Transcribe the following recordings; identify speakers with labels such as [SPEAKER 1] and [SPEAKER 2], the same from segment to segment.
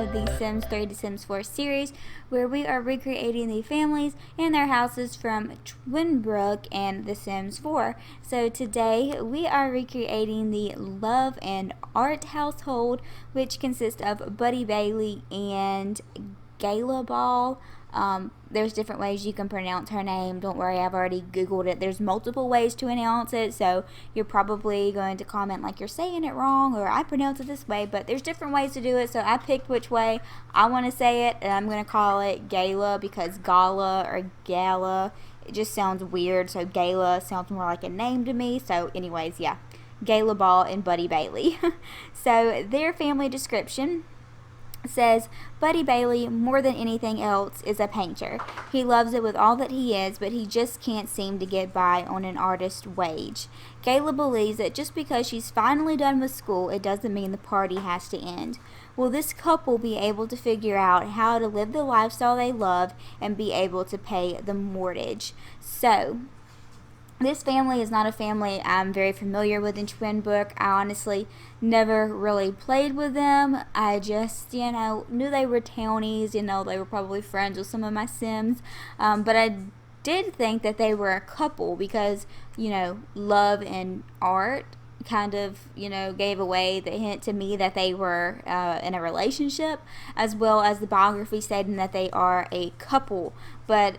[SPEAKER 1] of the Sims 3 to Sims 4 series, where we are recreating the families and their houses from Twinbrook and the Sims 4. So today we are recreating the Love and Art household, which consists of Buddy Bailey and Gala. There's different ways you can pronounce her name. Don't worry, I've already Googled it. There's multiple ways to announce it, so you're probably going to comment like you're saying it wrong or I pronounce it this way, but there's different ways to do it, so I picked which way I want to say it, and I'm going to call it Gala because Gala or Gala, it just sounds weird, so Gala sounds more like a name to me. So anyways, yeah, Gala Ball and Buddy Bailey. So their family description says, Buddy Bailey, more than anything else, is a painter. He loves it with all that he is, but he just can't seem to get by on an artist's wage. Gala believes that just because she's finally done with school, it doesn't mean the party has to end. Will this couple be able to figure out how to live the lifestyle they love and be able to pay the mortgage? So, this family is not a family I'm very familiar with in Twinbrook. I honestly never really played with them. I just, knew they were townies. They were probably friends with some of my Sims. But I did think that they were a couple because, love and art kind of, gave away the hint to me that they were in a relationship, as well as the biography stating that they are a couple. But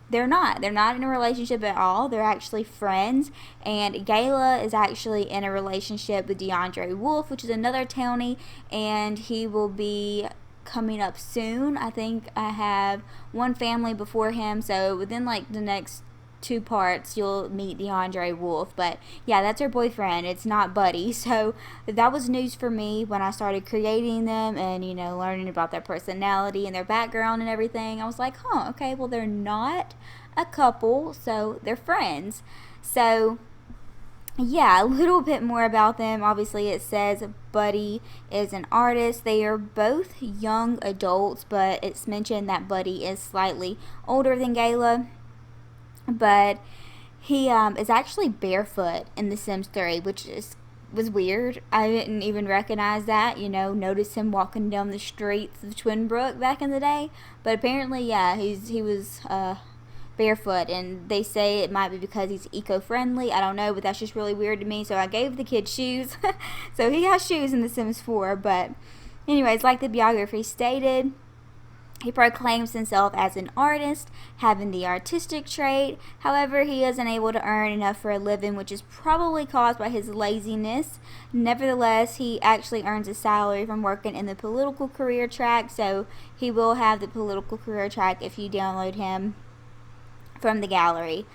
[SPEAKER 1] they're not in a relationship at all. They're actually friends, and Gala is actually in a relationship with DeAndre Wolf, which is another townie, and he will be coming up soon. I think I have one family before him, so within the next 2 parts you'll meet DeAndre Wolf. But yeah, that's her boyfriend, it's not Buddy. So that was news for me when I started creating them and learning about their personality and their background and everything. I was like, okay, well, they're not a couple, so they're friends. So yeah, a little bit more about them. Obviously it says Buddy is an artist. They are both young adults, but it's mentioned that Buddy is slightly older than Gala. But he is actually barefoot in The Sims 3, which was weird. I didn't even recognize that, notice him walking down the streets of Twinbrook back in the day. But apparently, yeah, he was barefoot, and they say it might be because he's eco-friendly. I don't know, but that's just really weird to me. So I gave the kid shoes. So he has shoes in The Sims 4. But anyways, like the biography stated, he proclaims himself as an artist, having the artistic trait. However, he isn't able to earn enough for a living, which is probably caused by his laziness. Nevertheless, he actually earns a salary from working in the political career track, so he will have the political career track if you download him from the gallery.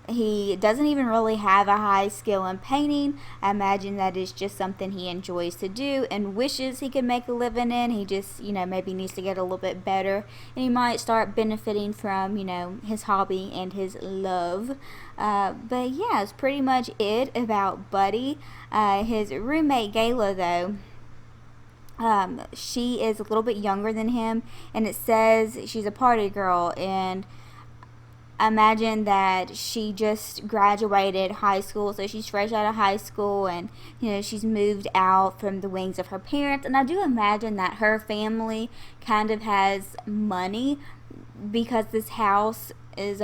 [SPEAKER 1] He doesn't even really have a high skill in painting. I imagine that is just something he enjoys to do and wishes he could make a living in. He just, maybe needs to get a little bit better, and he might start benefiting from, his hobby and his love. But yeah, it's pretty much it about Buddy. His roommate Gala, though, she is a little bit younger than him, and it says she's a party girl, and I imagine that she just graduated high school, so she's fresh out of high school, and she's moved out from the wings of her parents. And I do imagine that her family kind of has money because this house is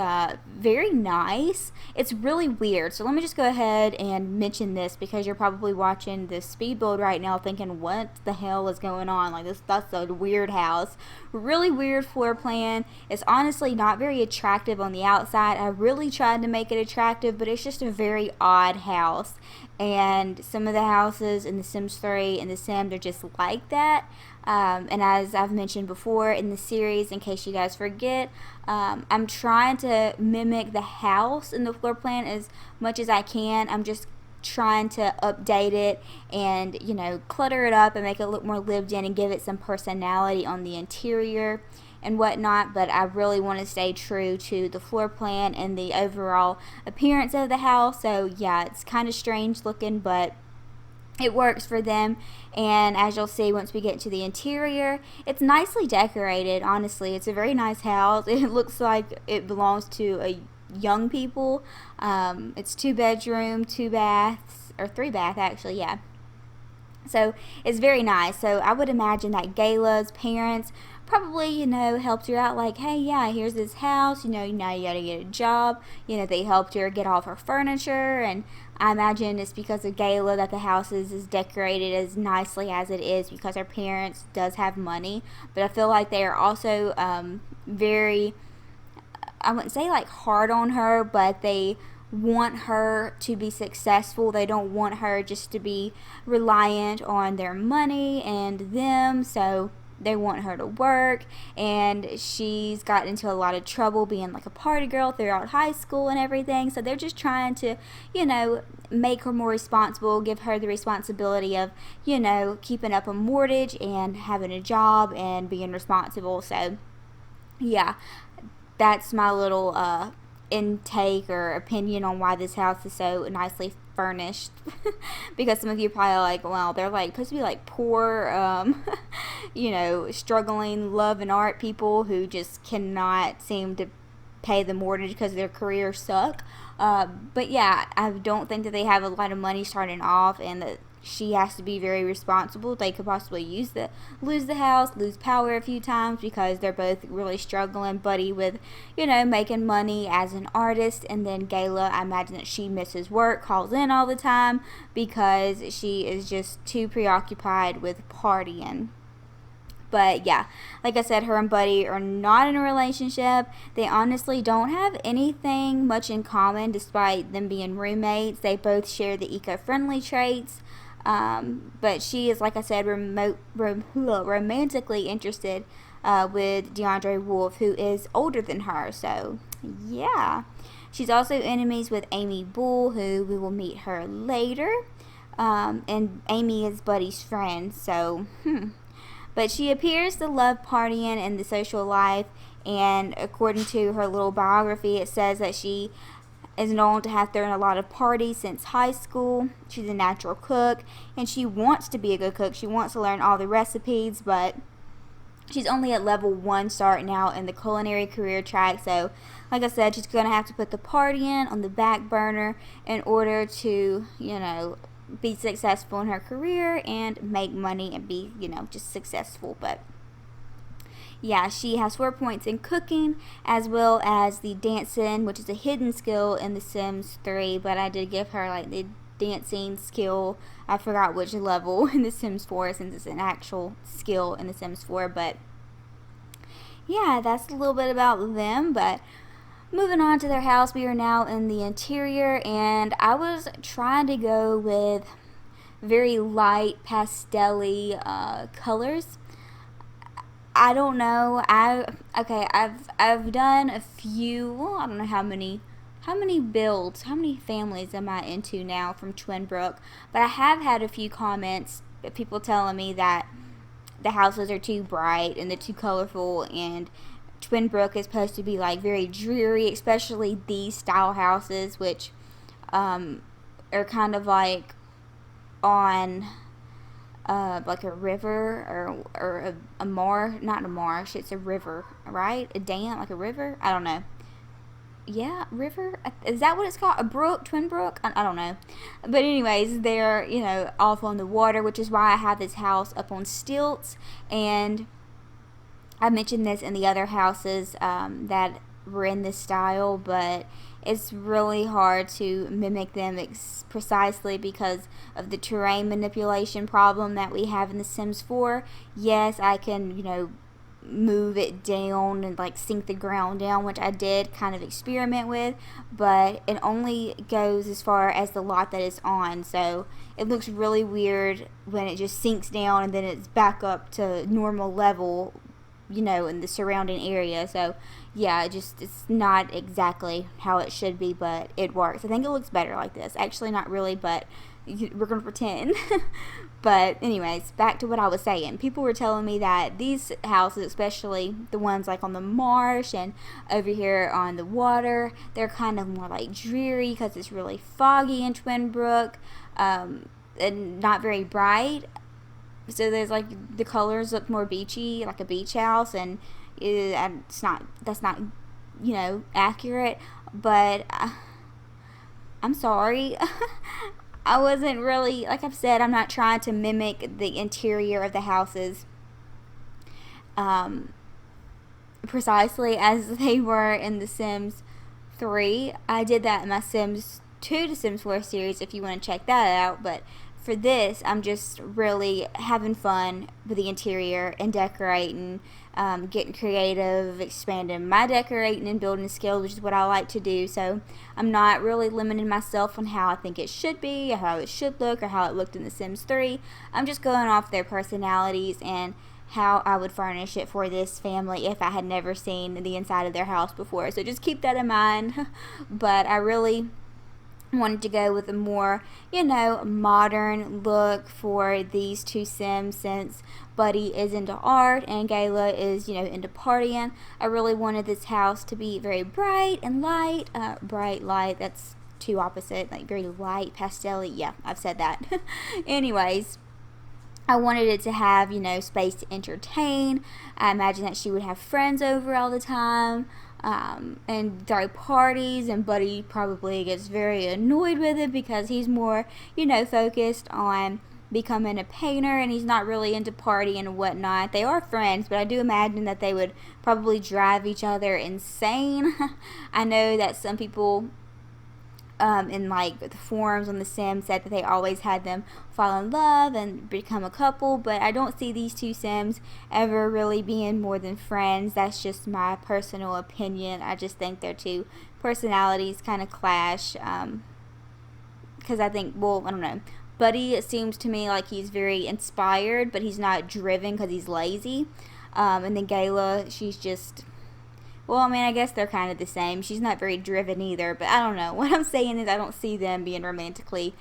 [SPEAKER 1] very nice. It's really weird. So let me just go ahead and mention this, because you're probably watching this speed build right now thinking, what the hell is going on? That's a weird house. Really weird floor plan. It's honestly not very attractive on the outside. I really tried to make it attractive, but it's just a very odd house. And some of the houses in The Sims 3 and The Sims are just like that. And as I've mentioned before in the series, in case you guys forget, I'm trying to mimic the house in the floor plan as much as I can. I'm just trying to update it and, clutter it up and make it look more lived in and give it some personality on the interior and whatnot. But I really want to stay true to the floor plan and the overall appearance of the house. So yeah, it's kind of strange looking, but it works for them. And as you'll see once we get to the interior, it's nicely decorated. Honestly, it's a very nice house. It looks like it belongs to a young people. It's 2 bedroom, 2 baths, or 3 bath actually, yeah. So it's very nice. So I would imagine that Gala's parents probably, helped her out, like, hey, yeah, here's this house, now you gotta get a job. They helped her get all of her furniture, and I imagine it's because of Gala that the house is decorated as nicely as it is, because her parents does have money. But I feel like they are also very, I wouldn't say like hard on her, but they want her to be successful. They don't want her just to be reliant on their money and them. So they want her to work, and she's gotten into a lot of trouble being like a party girl throughout high school and everything. So they're just trying to, make her more responsible, give her the responsibility of, keeping up a mortgage and having a job and being responsible. So yeah, that's my little intake or opinion on why this house is so nicely furnished. Because some of you are probably like, well, they're like supposed to be like poor, struggling love and art people who just cannot seem to pay the mortgage because their careers suck. But yeah, I don't think that they have a lot of money starting off, and that she has to be very responsible. They could possibly lose the house, lose power a few times, because they're both really struggling. Buddy with, making money as an artist, and then Gala, I imagine that she misses work, calls in all the time because she is just too preoccupied with partying. But yeah, like I said, her and Buddy are not in a relationship. They honestly don't have anything much in common, despite them being roommates. They both share the eco-friendly traits. But she is, like I said, romantically interested with DeAndre Wolf, who is older than her. So yeah, she's also enemies with Amy Bull, who we will meet her later. And Amy is Buddy's friend. So But she appears to love partying and the social life, and according to her little biography, it says that she is known to have thrown a lot of parties since high school. She's a natural cook, and she wants to be a good cook. She wants to learn all the recipes, but she's only at level 1 starting out in the culinary career track. So like I said, she's going to have to put the partying on the back burner in order to, be successful in her career and make money and be, just successful. But yeah, she has 4 points in cooking, as well as the dancing, which is a hidden skill in The Sims 3, but I did give her like the dancing skill. I forgot which level in The Sims 4, since it's an actual skill in The Sims 4. But yeah, that's a little bit about them. But moving on to their house, we are now in the interior, and I was trying to go with very light pastel-y colors. I don't know. I've done a few. Well, I don't know how many builds, how many families am I into now from Twinbrook, but I have had a few comments, people telling me that the houses are too bright and they're too colorful, and Twinbrook is supposed to be like very dreary, especially these style houses, which are kind of like on like a river or a marsh, not a marsh, it's a river, right? A dam, like a river? I don't know. Yeah, river? Is that what it's called? A brook? Twinbrook? I don't know. But anyways, they're, off on the water, which is why I have this house up on stilts. And I mentioned this in the other houses that were in this style, but it's really hard to mimic them precisely because of the terrain manipulation problem that we have in The Sims 4. Yes, I can, move it down and like sink the ground down, which I did kind of experiment with, but it only goes as far as the lot that it's on. So it looks really weird when it just sinks down and then it's back up to normal level, in the surrounding area. So yeah, it's not exactly how it should be, but it works. I think it looks better like this. Actually, not really, but we're gonna pretend. But anyways, back to what I was saying. People were telling me that these houses, especially the ones like on the marsh and over here on the water, they're kind of more like dreary because it's really foggy in Twinbrook, and not very bright. So there's like the colors look more beachy, like a beach house, and that's not accurate. But I'm sorry. I wasn't really, like I've said, I'm not trying to mimic the interior of the houses precisely as they were in The Sims 3. I did that in my Sims 2 to Sims 4 series if you want to check that out, but for this, I'm just really having fun with the interior and decorating, getting creative, expanding my decorating and building skills, which is what I like to do. So I'm not really limiting myself on how I think it should be, or how it should look, or how it looked in The Sims 3. I'm just going off their personalities and how I would furnish it for this family if I had never seen the inside of their house before. So just keep that in mind. But I really wanted to go with a more, modern look for these two Sims, since Buddy is into art and Gala is, into partying. I really wanted this house to be very bright and light. Bright, light, that's two opposite, like very light, pastel-y. Yeah, I've said that. Anyways, I wanted it to have, space to entertain. I imagine that she would have friends over all the time. And throw parties, and Buddy probably gets very annoyed with it because he's more, focused on becoming a painter, and he's not really into partying and whatnot. They are friends, but I do imagine that they would probably drive each other insane. I know that some people in like the forums on The Sims said that they always had them fall in love and become a couple, but I don't see these two Sims ever really being more than friends. That's just my personal opinion. I just think their two personalities kind of clash, because I think, I don't know, Buddy, it seems to me like he's very inspired, but he's not driven because he's lazy, and then Gala, she's just, I guess they're kind of the same. She's not very driven either, but I don't know. What I'm saying is I don't see them being romantically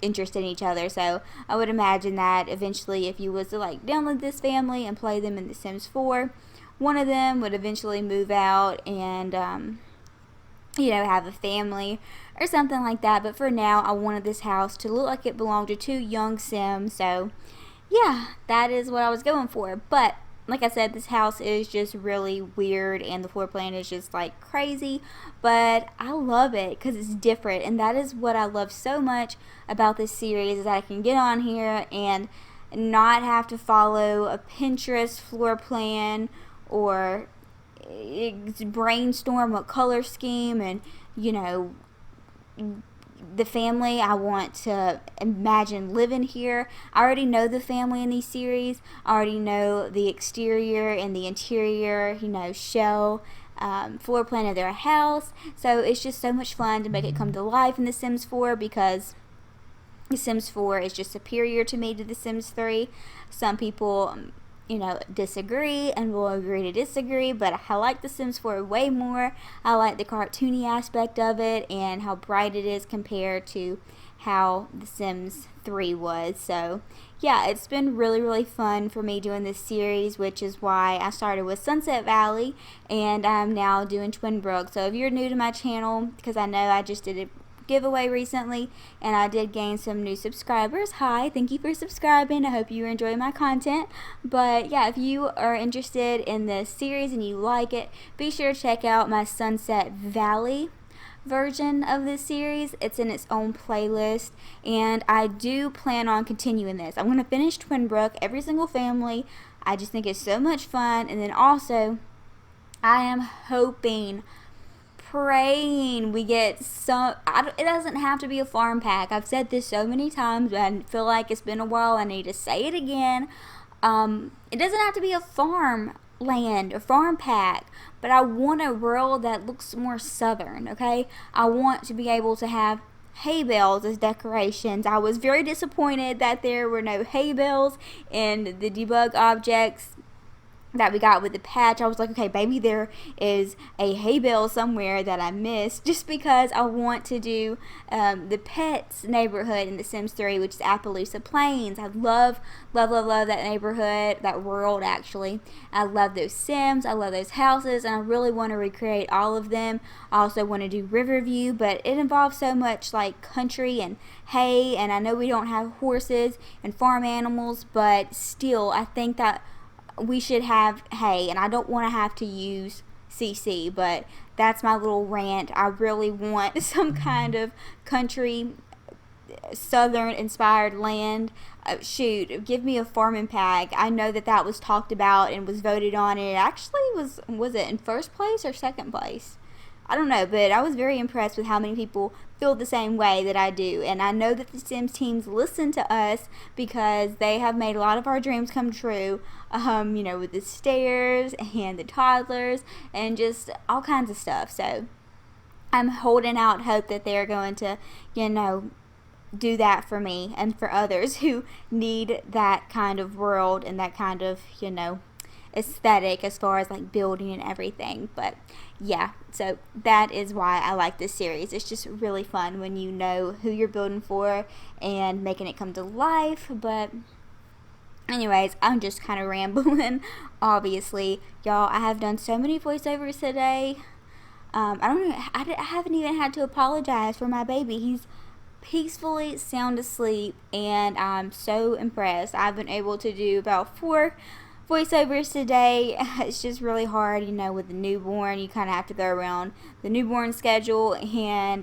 [SPEAKER 1] interested in each other. So I would imagine that eventually, if you was to like download this family and play them in The Sims 4, one of them would eventually move out and have a family or something like that. But for now, I wanted this house to look like it belonged to two young Sims. So yeah, that is what I was going for. But like I said, this house is just really weird and the floor plan is just like crazy, but I love it because it's different, and that is what I love so much about this series, is that I can get on here and not have to follow a Pinterest floor plan or brainstorm a color scheme and the family I want to imagine living here. I already know the family in these series. I already know the exterior and the interior, shell, floor plan of their house. So it's just so much fun to make it come to life in The Sims 4, because The Sims 4 is just superior to me to The Sims 3. Some people disagree and will agree to disagree, but I like The Sims 4 way more. I like the cartoony aspect of it and how bright it is compared to how The Sims 3 was. So yeah, it's been really, really fun for me doing this series, which is why I started with Sunset Valley and I'm now doing Twinbrook. So if you're new to my channel, because I know I just did a giveaway recently and I did gain some new subscribers. Hi, thank you for subscribing. I hope you enjoy my content. But yeah, if you are interested in this series and you like it, be sure to check out my Sunset Valley version of this series. It's in its own playlist, and I do plan on continuing this. I'm going to finish Twinbrook, every single family. I just think it's so much fun, and then also I am hoping, praying we get some, it doesn't have to be a farm pack. I've said this so many times, but I feel like it's been a while. I need to say it again. It doesn't have to be a farm land or farm pack, but I want a world that looks more southern, okay? I want to be able to have hay bales as decorations. I was very disappointed that there were no hay bales in the debug objects that we got with the patch. I was like, okay, maybe there is a hay bale somewhere that I missed, just because I want to do the pets neighborhood in The Sims 3, which is Appaloosa Plains. I love, love, love, love that neighborhood, that world actually. I love those Sims, I love those houses, and I really want to recreate all of them. I also want to do Riverview, but it involves so much like country and hay, and I know we don't have horses and farm animals, but still I think that we should have hay, and I don't want to have to use CC, but that's my little rant. I really want some kind of country southern inspired land. Shoot, give me a farming pack. I know that was talked about and was voted on, and it actually was it in first place or second place? I don't know, but I was very impressed with how many people feel the same way that I do. And I know that the Sims teams listen to us because they have made a lot of our dreams come true, with the stairs and the toddlers and just all kinds of stuff. So I'm holding out hope that they're going to, do that for me and for others who need that kind of world and that kind of, aesthetic as far as like building and everything. But yeah, so that is why I like this series. It's just really fun when you know who you're building for and making it come to life. But anyways, I'm just kind of rambling. Obviously, y'all, I have done so many voiceovers today. I don't know, I haven't even had to apologize for my baby. He's peacefully sound asleep, and I'm so impressed. I've been able to do about 4 voiceovers today. It's just really hard, with the newborn. You kind of have to go around the newborn schedule, and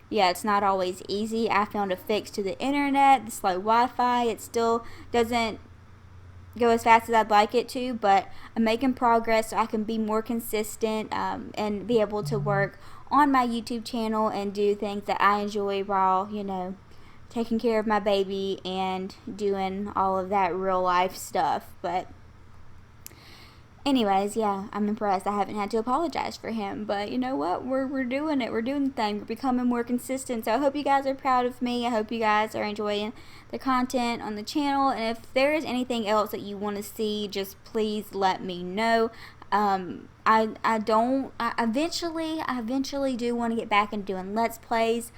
[SPEAKER 1] yeah, it's not always easy. I found a fix to the internet, the slow Wi-Fi. It still doesn't go as fast as I'd like it to, but I'm making progress so I can be more consistent and be able to work on my YouTube channel and do things that I enjoy while, taking care of my baby and doing all of that real life stuff. But anyways, yeah, I'm impressed. I haven't had to apologize for him, but you know what? We're doing it. We're doing the thing. We're becoming more consistent. So I hope you guys are proud of me. I hope you guys are enjoying the content on the channel. And if there is anything else that you want to see, just please let me know. I eventually do want to get back into doing Let's Plays.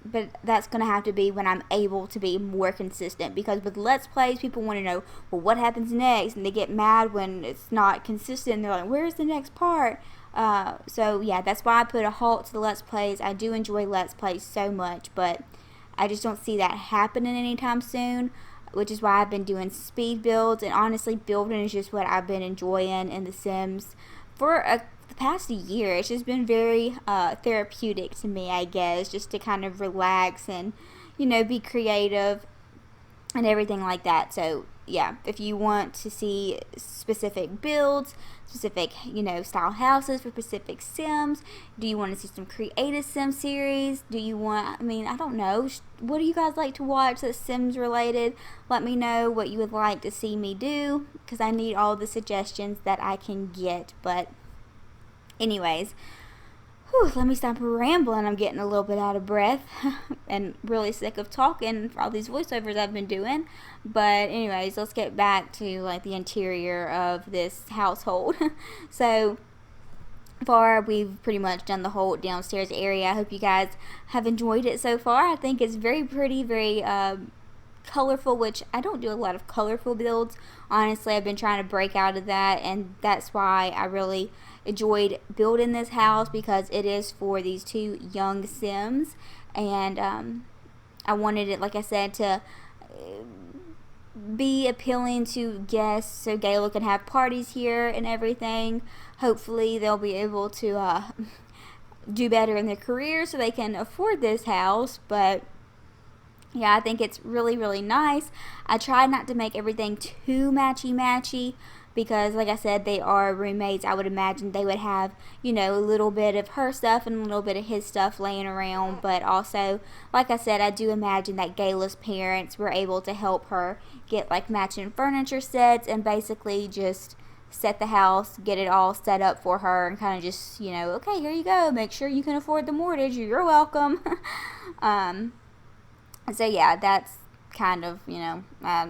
[SPEAKER 1] But that's going to have to be when I'm able to be more consistent, because with Let's Plays, people want to know, well, what happens next, and they get mad when it's not consistent, and they're like, where's the next part? So yeah, that's why I put a halt to the Let's Plays. I do enjoy Let's Plays so much, but I just don't see that happening anytime soon, which is why I've been doing speed builds, and honestly, building is just what I've been enjoying in The Sims for the past year. It's just been very therapeutic to me, I guess, just to kind of relax and, be creative and everything like that. So yeah, if you want to see specific builds, specific, style houses for specific Sims, do you want to see some creative Sim series? Do you want, I don't know, what do you guys like to watch that's Sims related? Let me know what you would like to see me do, because I need all the suggestions that I can get. But anyways, let me stop rambling. I'm getting a little bit out of breath and really sick of talking for all these voiceovers I've been doing. But anyways, let's get back to like the interior of this household. So far, we've pretty much done the whole downstairs area. I hope you guys have enjoyed it so far. I think it's very pretty, very colorful, which I don't do a lot of colorful builds. Honestly, I've been trying to break out of that, and that's why I really enjoyed building this house, because it is for these 2 young Sims, and I wanted it, like I said, to be appealing to guests, so Gala can have parties here and everything. Hopefully they'll be able to do better in their career so they can afford this house. But yeah, I think it's really, really nice. I try not to make everything too matchy-matchy, because like I said, they are roommates. I would imagine they would have, a little bit of her stuff and a little bit of his stuff laying around. But also, like I said, I do imagine that Gala's parents were able to help her get like matching furniture sets and basically just set the house, get it all set up for her, and kind of just, okay, here you go. Make sure you can afford the mortgage. You're welcome. So yeah, that's kind of, I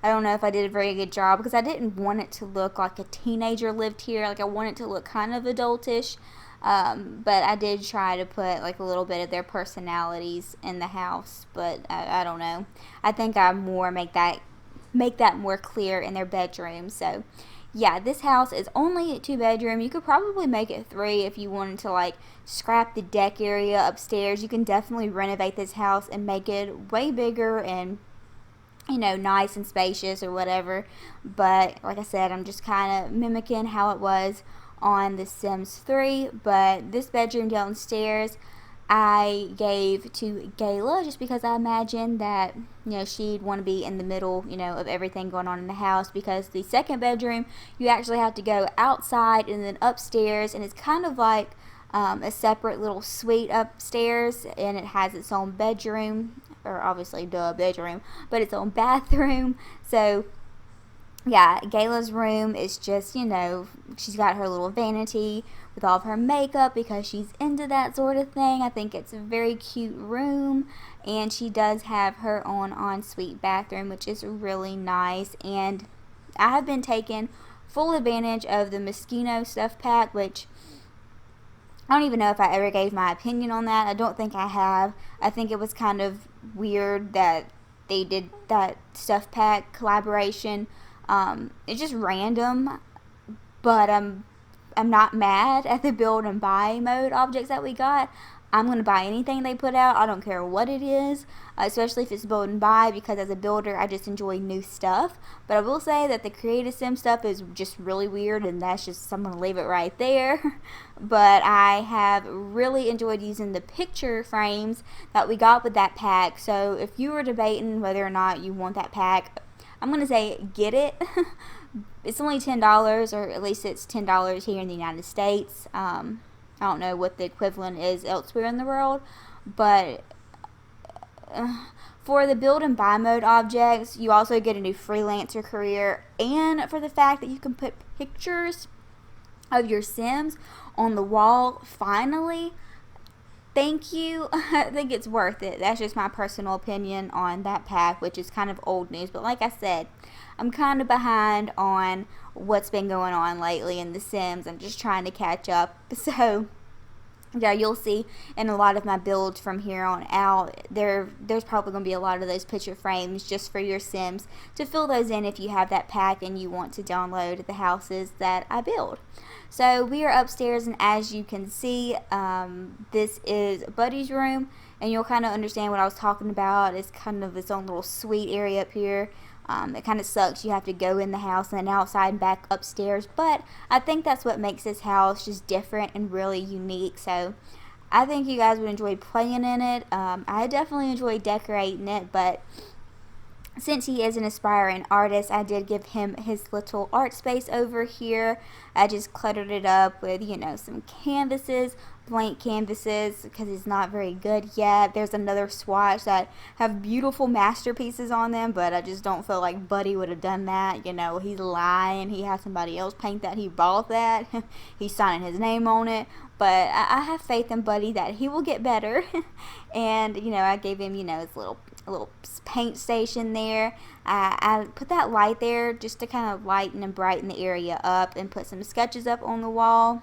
[SPEAKER 1] don't know if I did a very good job, because I didn't want it to look like a teenager lived here. Like, I want it to look kind of adultish, but I did try to put like a little bit of their personalities in the house. But I don't know. I think I make that more clear in their bedroom. So yeah, this house is only a 2-bedroom. You could probably make it 3 if you wanted to like scrap the deck area upstairs. You can definitely renovate this house and make it way bigger and, nice and spacious or whatever. But like I said, I'm just kind of mimicking how it was on The Sims 3. But this bedroom downstairs, I gave to Gala just because I imagine that, you know, she'd want to be in the middle, you know, of everything going on in the house, because the second bedroom, you actually have to go outside and then upstairs, and it's kind of like a separate little suite upstairs, and it has its own bedroom, or obviously bedroom, but its own bathroom. So yeah, Gala's room is just, you know, she's got her little vanity with all of her makeup because she's into that sort of thing. I think it's a very cute room, and she does have her own ensuite bathroom, which is really nice. And I have been taking full advantage of the Moschino stuff pack, which I don't even know if I ever gave my opinion on that. I don't think I have. I think it was kind of weird that they did that stuff pack collaboration. It's just random, but I'm not mad at the build and buy mode objects that we got. I'm going to buy anything they put out. I don't care what it is, especially if it's build and buy, because as a builder, I just enjoy new stuff. But I will say that the Creative Sim stuff is just really weird, and that's just, I'm going to leave it right there. But I have really enjoyed using the picture frames that we got with that pack. So if you were debating whether or not you want that pack, I'm going to say get it. It's only $10, or at least it's $10 here in the United States. I don't know what the equivalent is elsewhere in the world, but for the build and buy mode objects, you also get a new freelancer career, and for the fact that you can put pictures of your Sims on the wall, finally, thank you. I think it's worth it. That's just my personal opinion on that pack, which is kind of old news, but like I said, I'm kind of behind on what's been going on lately in The Sims. I'm just trying to catch up. So yeah, you'll see in a lot of my builds from here on out, there's probably going to be a lot of those picture frames just for your Sims to fill those in if you have that pack and you want to download the houses that I build. So we are upstairs, and as you can see, this is Buddy's room, and you'll kind of understand what I was talking about. It's kind of its own little suite area up here. It kind of sucks. You have to go in the house and then outside and back upstairs, but I think that's what makes this house just different and really unique. So I think you guys would enjoy playing in it. I definitely enjoy decorating it, but since he is an aspiring artist, I did give him his little art space over here. I just cluttered it up with, you know, some canvases, blank canvases, because he's not very good yet. There's another swatch that have beautiful masterpieces on them, but I just don't feel like Buddy would have done that. You know, he's lying. He has somebody else paint that. He bought that. He's signing his name on it. But I have faith in Buddy that he will get better. And, you know, I gave him, you know, his little paint station there. I put that light there just to kind of lighten and brighten the area up, and put some sketches up on the wall.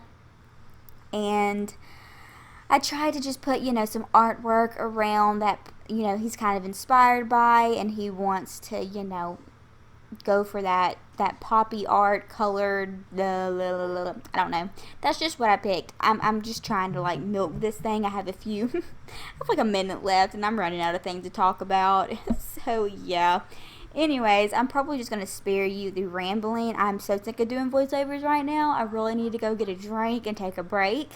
[SPEAKER 1] And I tried to just put, you know, some artwork around that, you know, he's kind of inspired by, and he wants to, you know, go for that poppy art colored, I don't know. That's just what I picked. I'm just trying to like milk this thing. I have I have like a minute left, and I'm running out of things to talk about. So yeah. Anyways, I'm probably just going to spare you the rambling. I'm so sick of doing voiceovers right now. I really need to go get a drink and take a break.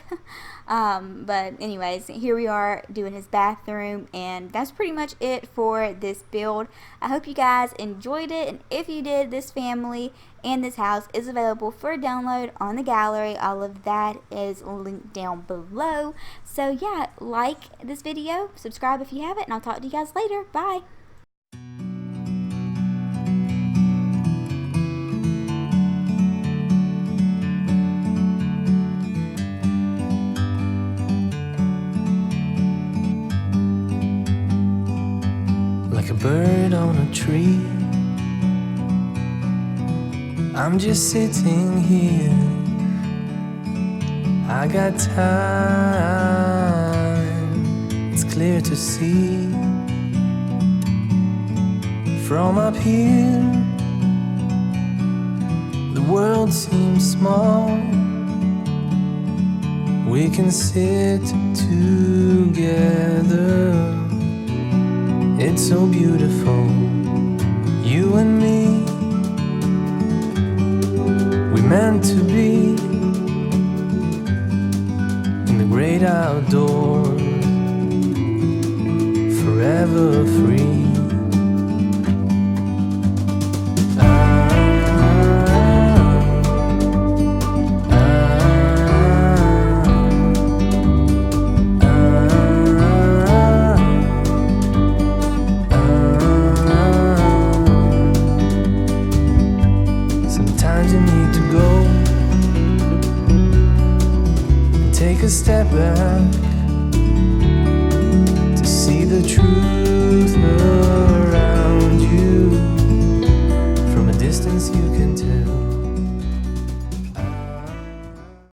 [SPEAKER 1] But anyways, here we are doing his bathroom, and that's pretty much it for this build. I hope you guys enjoyed it, and if you did, this family and this house is available for download on the gallery. All of that is linked down below. So yeah, like this video, subscribe if you haven't, and I'll talk to you guys later. Bye.
[SPEAKER 2] Like a bird on a tree, I'm just sitting here. I got time, it's clear to see. From up here, the world seems small. We can sit together. It's so beautiful, you and me. We meant to be in the great outdoors. never free. Sometimes you need to go and take a step back